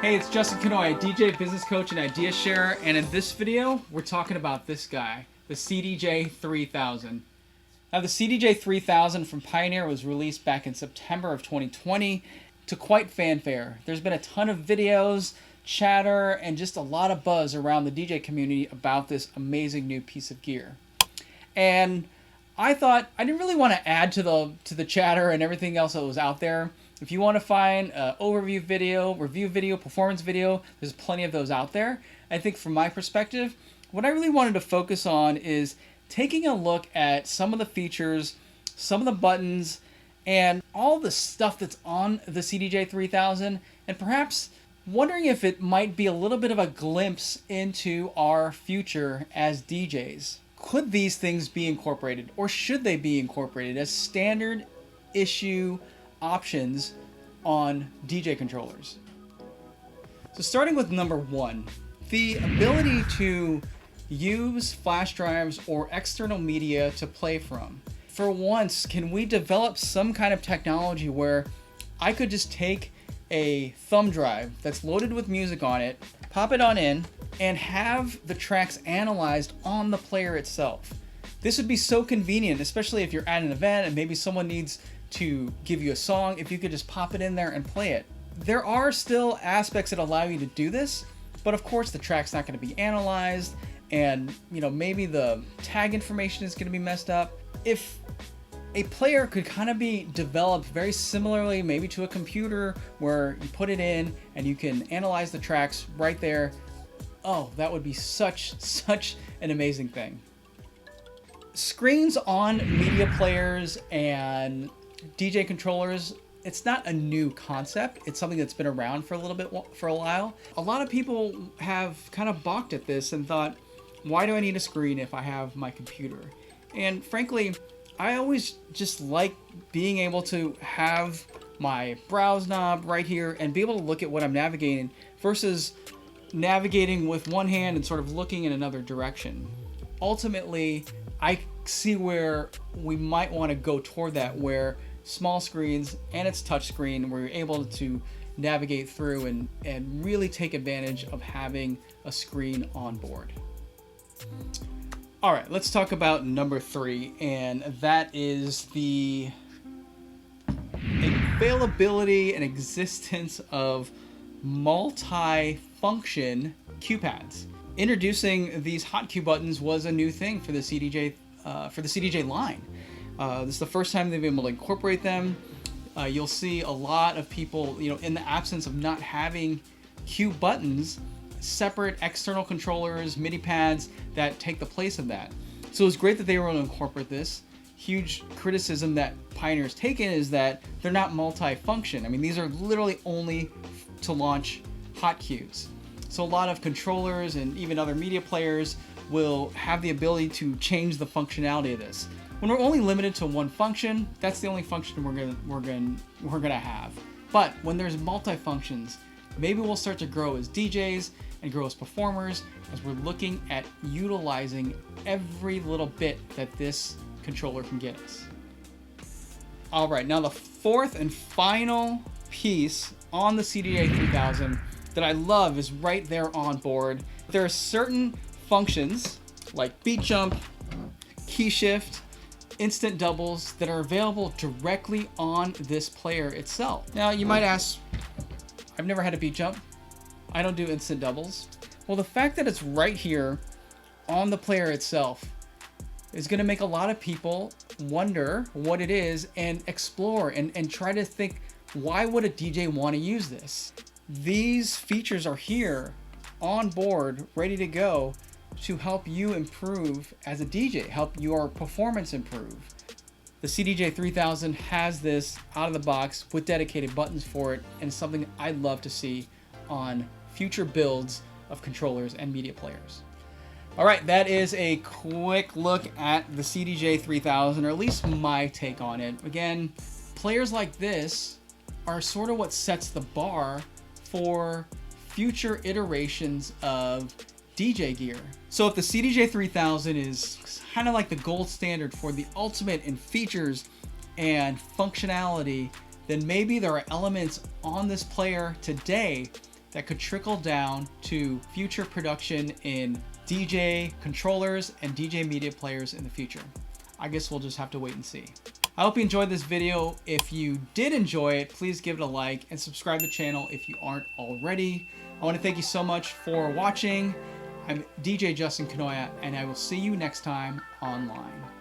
Hey, it's Justin KANOYA, DJ, business coach, and idea sharer, and in this video, we're talking about this guy, the CDJ-3000. Now, the CDJ-3000 from Pioneer was released back in September of 2020 to quite fanfare. There's been a ton of videos, chatter, and just a lot of buzz around the DJ community about this amazing new piece of gear. And I thought I didn't really want to add to the chatter and everything else that was out there. If you want to find an overview video, review video, performance video, there's plenty of those out there. I think from my perspective, what I really wanted to focus on is taking a look at some of the features, some of the buttons, and all the stuff that's on the CDJ-3000, and perhaps wondering if it might be a little bit of a glimpse into our future as DJs. Could these things be incorporated, or should they be incorporated as standard issue options on DJ controllers? So starting with number one, the ability to use flash drives or external media to play from. For once, can we develop some kind of technology where I could just take a thumb drive that's loaded with music on it, pop it on in, and have the tracks analyzed on the player itself? This would be so convenient, especially if you're at an event and maybe someone needs to give you a song. If you could just pop it in there and play it. There are still aspects that allow you to do this, but of course the track's not going to be analyzed, and maybe the tag information is going to be messed up. If a player could kind of be developed very similarly, maybe to a computer, where you put it in and you can analyze the tracks right there, oh, that would be such an amazing thing. Screens on media players and DJ controllers, it's not a new concept. It's something that's been around for a while. A lot of people have kind of balked at this and thought, why do I need a screen if I have my computer? And frankly, I always just like being able to have my browse knob right here and be able to look at what I'm navigating versus navigating with one hand and sort of looking in another direction. Ultimately, I see where we might want to go toward that, where small screens and it's touch screen, where you're able to navigate through and really take advantage of having a screen on board. All right, let's talk about number three, and that is the availability and existence of multi-function QPads. Introducing these hotkey buttons was a new thing for the CDJ line. This is the first time they've been able to incorporate them. You'll see a lot of people, in the absence of not having Q buttons, separate external controllers, MIDI pads that take the place of that. So it's great that they were able to incorporate this. Huge criticism that Pioneer's taken is that they're not multi-function. I mean, these are literally only to launch hotkeys. So a lot of controllers and even other media players will have the ability to change the functionality of this. When we're only limited to one function, that's the only function we're gonna have. But when there's multi-functions, maybe we'll start to grow as DJs and grow as performers as we're looking at utilizing every little bit that this controller can get us. All right, now the fourth and final piece on the CDJ-3000 that I love is right there on board. There are certain functions like beat jump, key shift, instant doubles that are available directly on this player itself. Now you might ask, I've never had a beat jump. I don't do instant doubles. Well, the fact that it's right here on the player itself is going to make a lot of people wonder what it is and explore and try to think, why would a DJ want to use this? These features are here on board, ready to go to help you improve as a DJ, help your performance improve. The CDJ-3000 has this out of the box with dedicated buttons for it, and it's something I'd love to see on future builds of controllers and media players. All right, that is a quick look at the CDJ-3000, or at least my take on it. Again, players like this are sort of what sets the bar for future iterations of DJ gear. So if the CDJ-3000 is kind of like the gold standard for the ultimate in features and functionality, then maybe there are elements on this player today that could trickle down to future production in DJ controllers and DJ media players in the future. I guess we'll just have to wait and see. I hope you enjoyed this video. If you did enjoy it, please give it a like and subscribe to the channel if you aren't already. I want to thank you so much for watching. I'm DJ Justin Kanoya, and I will see you next time online.